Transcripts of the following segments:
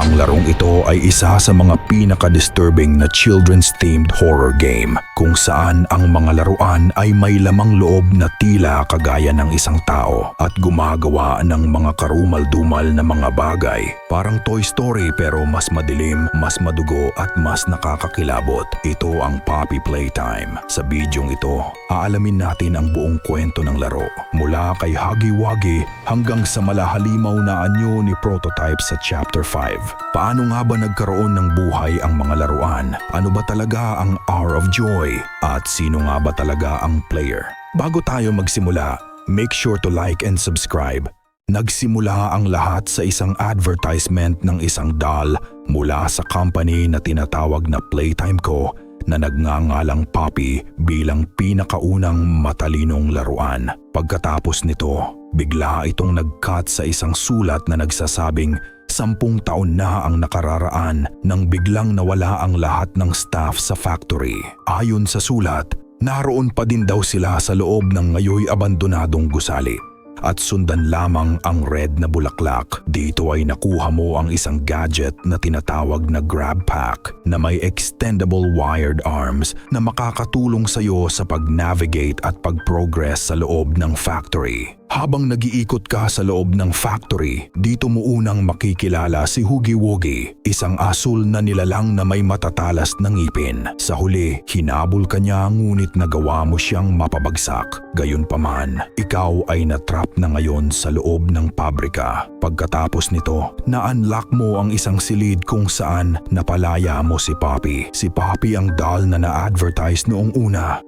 Ang larong ito ay isa sa mga pinaka-disturbing na children's-themed horror game kung saan ang mga laruan ay may lamang loob na tila kagaya ng isang tao at gumagawa ng mga karumal-dumal na mga bagay. Parang Toy Story pero mas madilim, mas madugo at mas nakakakilabot. Ito ang Poppy Playtime. Sa bidyong ito, aalamin natin ang buong kwento ng laro. Mula kay Huggy Wuggy hanggang sa malahalimaw na anyo ni Prototype sa Chapter 5. Paano nga ba nagkaroon ng buhay ang mga laruan? Ano ba talaga ang Hour of Joy? At sino nga ba talaga ang player? Bago tayo magsimula, make sure to like and subscribe. Nagsimula ang lahat sa isang advertisement ng isang doll mula sa company na tinatawag na Playtime Co. na nagngangalang Poppy bilang pinakaunang matalinong laruan. Pagkatapos nito, bigla itong nag-cut sa isang sulat na nagsasabing 10 taon na ang nakararaan nang biglang nawala ang lahat ng staff sa factory. Ayon sa sulat, naroon pa din daw sila sa loob ng ngayoy abandonadong gusali. At sundan lamang ang red na bulaklak. Dito ay nakuha mo ang isang gadget na tinatawag na grab pack na may extendable wired arms na makakatulong sa iyo sa pag-navigate at pag-progress sa loob ng factory. Habang nag-iikot ka sa loob ng factory, dito mo unang makikilala si Huggy Wuggy, isang asul na nilalang na may matatalas na ngipin. Sa huli, hinabol ka niya ngunit nagawa mo siyang mapabagsak. Gayunpaman, ikaw ay natrap na ngayon sa loob ng pabrika. Pagkatapos nito, na-unlock mo ang isang silid kung saan napalaya mo si Poppy. Si Poppy ang doll na na-advertise noong una.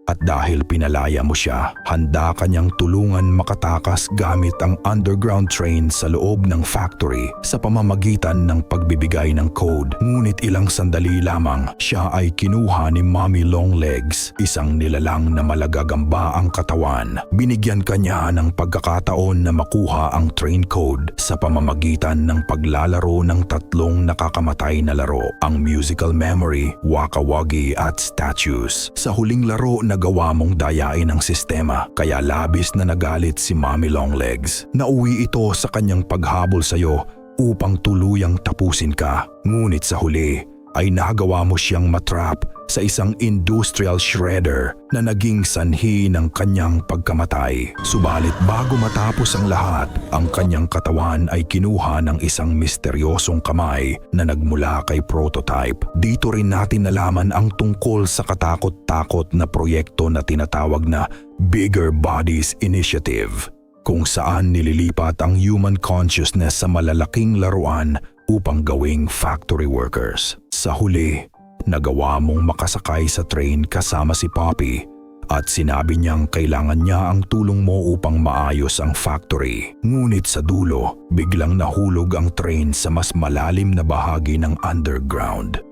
At dahil pinalaya mo siya, handa kanyang tulungan makatakas gamit ang underground train sa loob ng factory sa pamamagitan ng pagbibigay ng code. Ngunit ilang sandali lamang, siya ay kinuha ni Mommy Longlegs, isang nilalang na malagagamba ang katawan. Binigyan kanya ng pagkakataon na makuha ang train code sa pamamagitan ng paglalaro ng 3 nakakamatay na laro, ang Musical Memory, Waka Wuggy at Statues. Sa huling laro, nagawa mong dayain ang sistema kaya labis na nagalit si Mommy Longlegs. Nauwi ito sa kanyang paghabol sa iyo upang tuluyang tapusin ka. Ngunit sa huli ay nagawa mo siyang matrap sa isang industrial shredder na naging sanhi ng kanyang pagkamatay. Subalit bago matapos ang lahat, ang kanyang katawan ay kinuha ng isang misteryosong kamay na nagmula kay Prototype. Dito rin natin nalaman ang tungkol sa katakot-takot na proyekto na tinatawag na Bigger Bodies Initiative, kung saan nililipat ang human consciousness sa malalaking laruan upang gawing factory workers. Sa huli, nagawa mong makasakay sa train kasama si Poppy at sinabi niyang kailangan niya ang tulong mo upang maayos ang factory. Ngunit sa dulo, biglang nahulog ang train sa mas malalim na bahagi ng underground.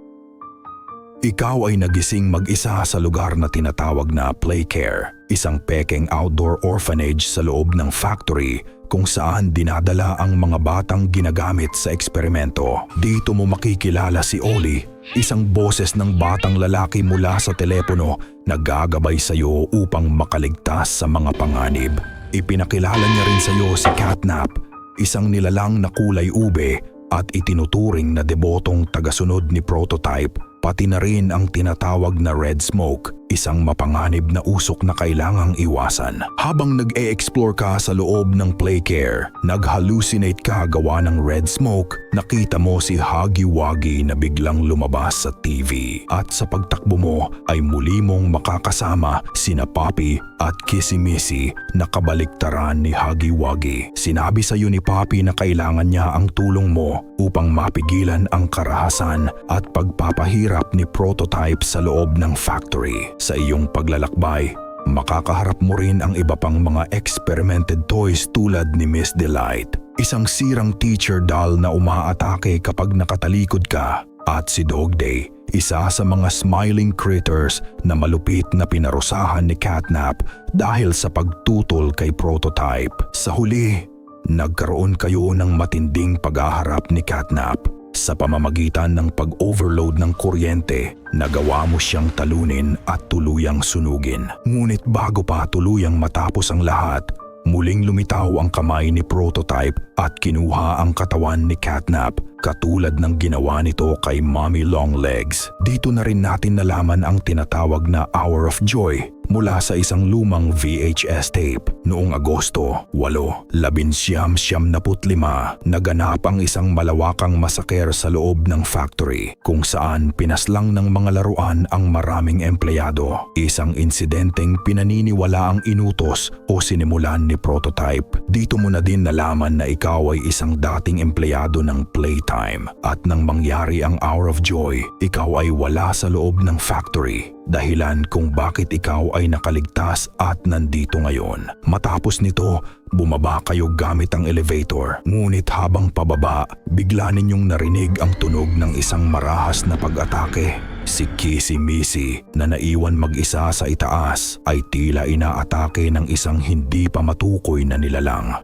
Ikaw ay nagising mag-isa sa lugar na tinatawag na Playcare, isang pekeng outdoor orphanage sa loob ng factory kung saan dinadala ang mga batang ginagamit sa eksperimento. Dito mo makikilala si Oli, isang boses ng batang lalaki mula sa telepono na gagabay sa iyo upang makaligtas sa mga panganib. Ipinakilala niya rin sa iyo si Catnap, isang nilalang na kulay ube at itinuturing na debotong tagasunod ni Prototype, pati na rin ang tinatawag na Red Smoke, isang mapanganib na usok na kailangang iwasan. Habang nag-e-explore ka sa loob ng Playcare, nag-hallucinate ka gawa ng Red Smoke, nakita mo si Huggy Wuggy na biglang lumabas sa TV. At sa pagtakbo mo ay muli mong makakasama sina Poppy at Kissy Missy na kabaliktaran ni Huggy Wuggy. Sinabi sa iyo ni Poppy na kailangan niya ang tulong mo upang mapigilan ang karahasan at pagpapahirap ni Prototype sa loob ng factory. Sa iyong paglalakbay, makakaharap mo rin ang iba pang mga experimented toys tulad ni Miss Delight, isang sirang teacher doll na umaatake kapag nakatalikod ka, at si Dog Day, isa sa mga smiling critters na malupit na pinarusahan ni Catnap dahil sa pagtutol kay Prototype. Sa huli, nagkaroon kayo ng matinding paghaharap ni Catnap. Sa pamamagitan ng pag-overload ng kuryente, nagawa mo siyang talunin at tuluyang sunugin. Ngunit bago pa tuluyang matapos ang lahat, muling lumitaw ang kamay ni Prototype at kinuha ang katawan ni Catnap katulad ng ginawa nito kay Mommy Longlegs. Dito na rin natin nalaman ang tinatawag na Hour of Joy mula sa isang lumang VHS tape. Noong Agosto 8, 1975, naganap ang isang malawakang masaker sa loob ng factory kung saan pinaslang ng mga laruan ang maraming empleyado. Isang insidenteng pinaniniwala ang inutos o sinimulan ni Prototype. Dito mo na din nalaman na ikaw ay isang dating empleyado ng Playtime at nang mangyari ang Hour of Joy, ikaw ay wala sa loob ng factory. Dahilan kung bakit ikaw ay nakaligtas at nandito ngayon. Matapos nito, bumaba kayo gamit ang elevator. Ngunit habang pababa, bigla ninyong narinig ang tunog ng isang marahas na pag-atake. Si Kissy Missy na naiwan mag-isa sa itaas ay tila inaatake ng isang hindi pa matukoy na nilalang.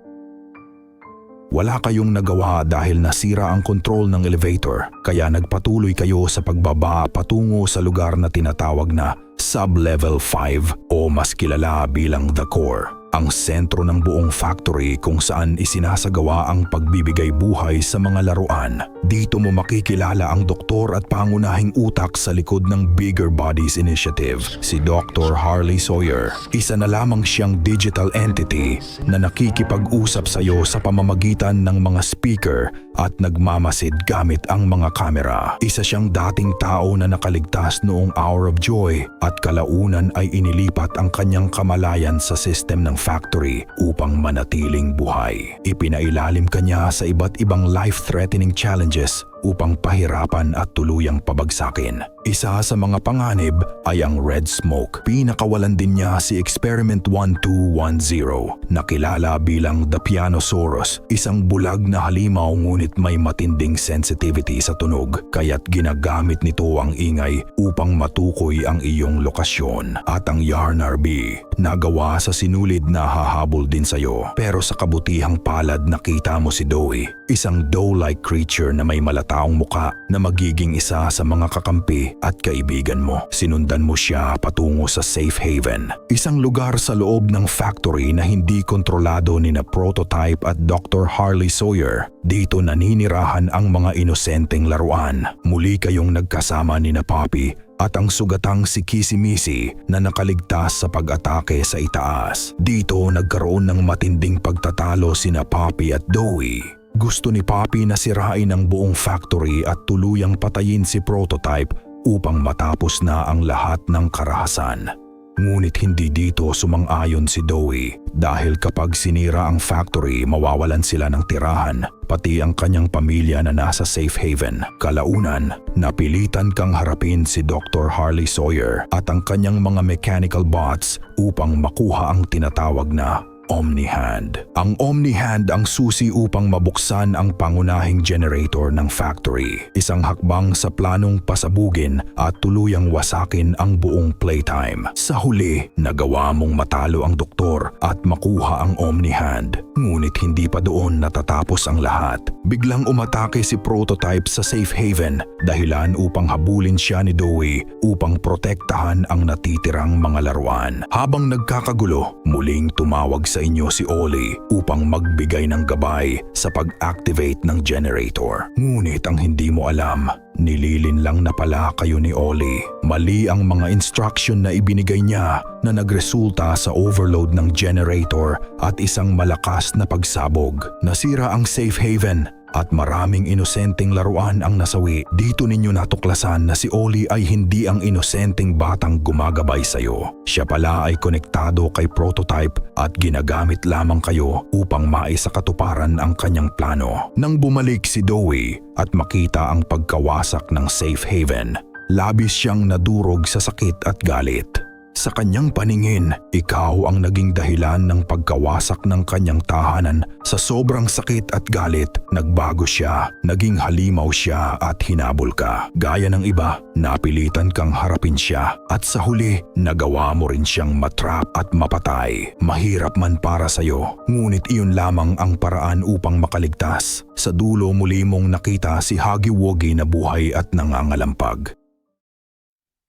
Wala kayong nagawa dahil nasira ang control ng elevator, kaya nagpatuloy kayo sa pagbaba patungo sa lugar na tinatawag na Sub-Level 5 o mas kilala bilang The Core, ang sentro ng buong factory kung saan isinasagawa ang pagbibigay buhay sa mga laruan. Dito mo makikilala ang doktor at pangunahing utak sa likod ng Bigger Bodies Initiative, si Dr. Harley Sawyer. Isa na lamang siyang digital entity na nakikipag-usap sa iyo sa pamamagitan ng mga speaker at nagmamasid gamit ang mga kamera. Isa siyang dating tao na nakaligtas noong Hour of Joy at kalaunan ay inilipat ang kanyang kamalayan sa system ng factory upang manatiling buhay. Ipinailalim kanya sa iba't ibang life-threatening challenges upang pahirapan at tuluyang pabagsakin. Isa sa mga panganib ay ang Red Smoke. Pinakawalan din niya si Experiment 1210 na kilala bilang The Pianosaurus, isang bulag na halimaw ngunit may matinding sensitivity sa tunog kaya't ginagamit nito ang ingay upang matukoy ang iyong lokasyon. At ang Yarnar B, nagawa sa sinulid na hahabol din sa'yo. Pero sa kabutihang palad nakita mo si Doe, isang doe-like creature na may malataong muka na magiging isa sa mga kakampi at kaibigan mo. Sinundan mo siya patungo sa Safe Haven, isang lugar sa loob ng factory na hindi kontrolado ni na Prototype at Dr. Harley Sawyer. Dito naninirahan ang mga inosenteng laruan. Muli kayong nagkasama ni na Poppy at ang sugatang si Kissy Missy na nakaligtas sa pag-atake sa itaas. Dito nagkaroon ng matinding pagtatalo sina Poppy at Doe. Gusto ni Poppy na sirain ang buong factory at tuluyang patayin si Prototype upang matapos na ang lahat ng karahasan. Ngunit hindi dito sumang-ayon si Doe dahil kapag sinira ang factory mawawalan sila ng tirahan pati ang kanyang pamilya na nasa Safe Haven. Kalaunan, napilitan kang harapin si Dr. Harley Sawyer at ang kanyang mga mechanical bots upang makuha ang tinatawag na Omni-Hand. Ang Omni-Hand ang susi upang mabuksan ang pangunahing generator ng factory. Isang hakbang sa planong pasabugin at tuluyang wasakin ang buong Playtime. Sa huli, nagawa mong matalo ang doktor at makuha ang Omni-Hand. Ngunit hindi pa doon natatapos ang lahat. Biglang umatake si Prototype sa Safe Haven, dahilan upang habulin siya ni Doe upang protektahan ang natitirang mga laruan. Habang nagkakagulo, muling tumawag sa inyo si Ollie upang magbigay ng gabay sa pag-activate ng generator. Ngunit ang hindi mo alam, nililin lang na pala kayo ni Ollie. Mali ang mga instruction na ibinigay niya na nagresulta sa overload ng generator at isang malakas na pagsabog. Nasira ang Safe Haven at maraming inosenteng laruan ang nasawi. Dito ninyo natuklasan na si Ollie ay hindi ang inosenteng batang gumagabay sa'yo. Siya pala ay konektado kay Prototype at ginagamit lamang kayo upang maisakatuparan ang kanyang plano. Nang bumalik si Doe at makita ang pagkawasak ng Safe Haven, labis siyang nadurog sa sakit at galit. Sa kanyang paningin, ikaw ang naging dahilan ng pagkawasak ng kanyang tahanan. Sa sobrang sakit at galit, nagbago siya, naging halimaw siya at hinabol ka. Gaya ng iba, napilitan kang harapin siya at sa huli, nagawa mo rin siyang matrap at mapatay. Mahirap man para sa'yo, ngunit iyon lamang ang paraan upang makaligtas. Sa dulo muli mong nakita si Huggy Wuggy na buhay at nangangalampag.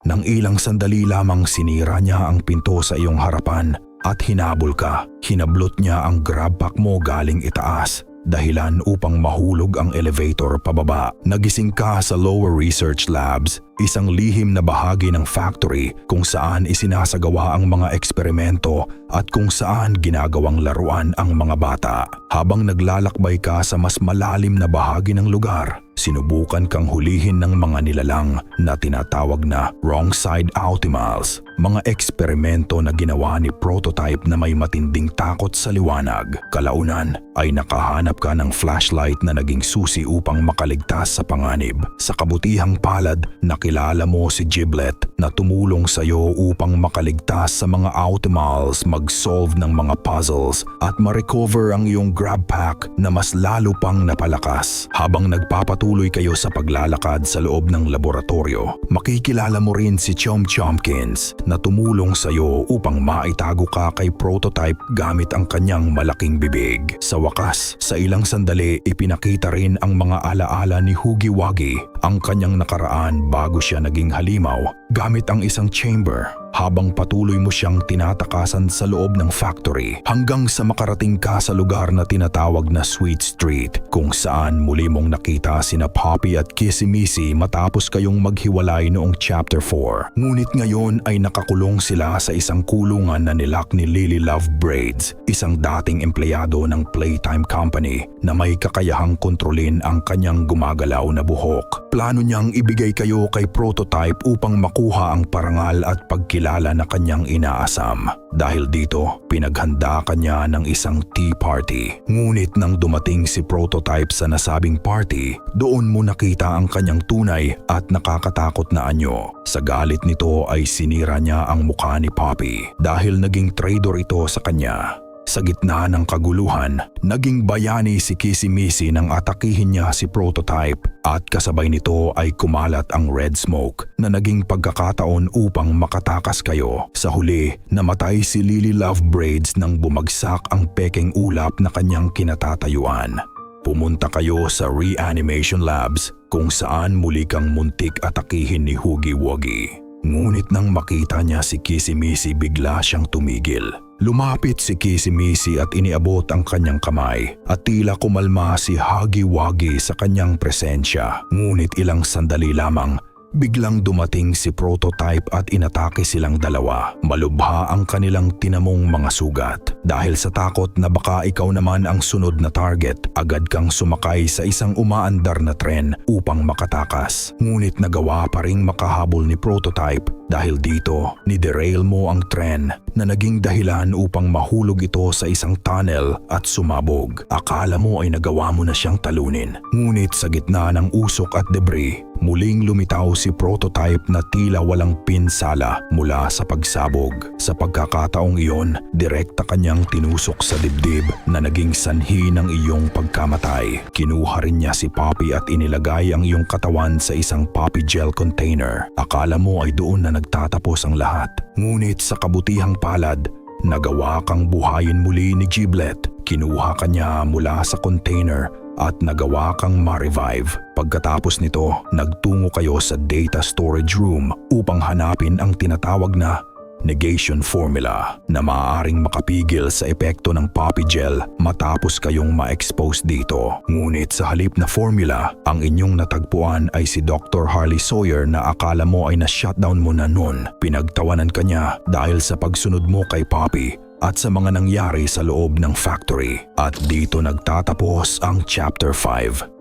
Nang ilang sandali lamang sinira niya ang pinto sa iyong harapan at hinabol ka. Hinablot niya ang grab pack mo galing itaas dahilan upang mahulog ang elevator pababa. Nagising ka sa Lower Research Labs, isang lihim na bahagi ng factory kung saan isinasagawa ang mga eksperimento at kung saan ginagawang laruan ang mga bata. Habang naglalakbay ka sa mas malalim na bahagi ng lugar, sinubukan kang hulihin ng mga nilalang na tinatawag na wrong side Optimals, mga eksperimento na ginawa ni Prototype na may matinding takot sa liwanag. Kalaunan ay nakahanap ka ng flashlight na naging susi upang makaligtas sa panganib. Sa kabutihang palad, nakilala mo si Giblet na tumulong sa iyo upang makaligtas sa mga Optimals, mag-solve ng mga puzzles at ma-recover ang iyong grab pack na mas lalo pang napalakas. Habang nagpapatuloy kayo sa paglalakad sa loob ng laboratorio, makikilala mo rin si Chom Chomkins na tumulong sa iyo upang maitago ka kay Prototype gamit ang kanyang malaking bibig. Sa wakas, sa ilang sandali, ipinakita rin ang mga alaala ni Huggy Wuggy, ang kanyang nakaraan bago siya naging halimaw gamit ang isang chamber. Habang patuloy mo siyang tinatakasan sa loob ng factory hanggang sa makarating ka sa lugar na tinatawag na Sweet Street, kung saan muli mong nakita sina Poppy at Kissy Missy matapos kayong maghiwalay noong Chapter 4. Ngunit ngayon ay nakakulong sila sa isang kulungan na nilak ni Lily Love Braids, isang dating empleyado ng Playtime Company na may kakayahang kontrolin ang kanyang gumagalaw na buhok. Plano niyang ibigay kayo kay Prototype upang makuha ang parangal at pagkilala na kanyang inaasam. Dahil dito, pinaghanda kanya ng isang tea party. Ngunit nang dumating si Prototype sa nasabing party, doon mo nakita ang kanyang tunay at nakakatakot na anyo. Sa galit nito ay sinira niya ang mukha ni Poppy dahil naging traitor ito sa kanya. Sa gitna ng kaguluhan, naging bayani si Kissy Missy nang atakihin niya si Prototype at kasabay nito ay kumalat ang red smoke na naging pagkakataon upang makatakas kayo. Sa huli, namatay si Lily Love Braids nang bumagsak ang pekeng ulap na kanyang kinatatayuan. Pumunta kayo sa Reanimation Labs kung saan muli kang muntik atakihin ni Huggy Wuggy. Ngunit nang makita niya si Kissy Missy, bigla siyang tumigil. Lumapit si Kissy Missy at iniabot ang kanyang kamay at tila kumalma si Huggy Wuggy sa kanyang presensya. Ngunit ilang sandali lamang, biglang dumating si Prototype at inatake silang dalawa. Malubha ang kanilang tinamong mga sugat. Dahil sa takot na baka ikaw naman ang sunod na target, agad kang sumakay sa isang umaandar na tren upang makatakas. Ngunit nagawa pa ring makahabol ni Prototype. Dahil dito, ni-derail mo ang tren na naging dahilan upang mahulog ito sa isang tunnel at sumabog. Akala mo ay nagawa mo na siyang talunin. Ngunit sa gitna ng usok at debris, muling lumitaw si Prototype na tila walang pinsala mula sa pagsabog. Sa pagkakataong iyon, direkta kanyang tinusok sa dibdib na naging sanhi ng iyong pagkamatay. Kinuha rin niya si Poppy at inilagay ang iyong katawan sa isang poppy gel container. Akala mo ay doon na nagtatapos ang lahat. Ngunit sa kabutihang palad, nagawa kang buhayin muli ni Giblet. Kinuha kanya mula sa container at nagawa kang ma-revive. Pagkatapos nito, nagtungo kayo sa data storage room upang hanapin ang tinatawag na negation formula na maaaring makapigil sa epekto ng poppy gel matapos kayong ma-expose dito. Ngunit sa halip na formula, ang inyong natagpuan ay si Dr. Harley Sawyer na akala mo ay na-shutdown mo na nun. Pinagtawanan ka niya dahil sa pagsunod mo kay Poppy at sa mga nangyari sa loob ng factory. At dito nagtatapos ang Chapter 5.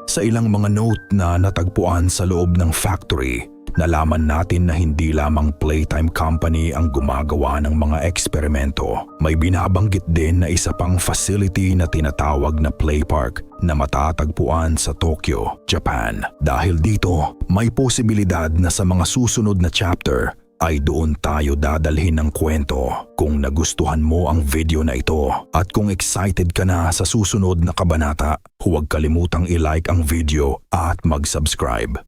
Sa ilang mga note na natagpuan sa loob ng factory, nalaman natin na hindi lamang Playtime Company ang gumagawa ng mga eksperimento. May binabanggit din na isa pang facility na tinatawag na Play Park na matatagpuan sa Tokyo, Japan. Dahil dito, may posibilidad na sa mga susunod na chapter ay doon tayo dadalhin ng kwento. Kung nagustuhan mo ang video na ito at kung excited ka na sa susunod na kabanata, huwag kalimutang i-like ang video at mag-subscribe.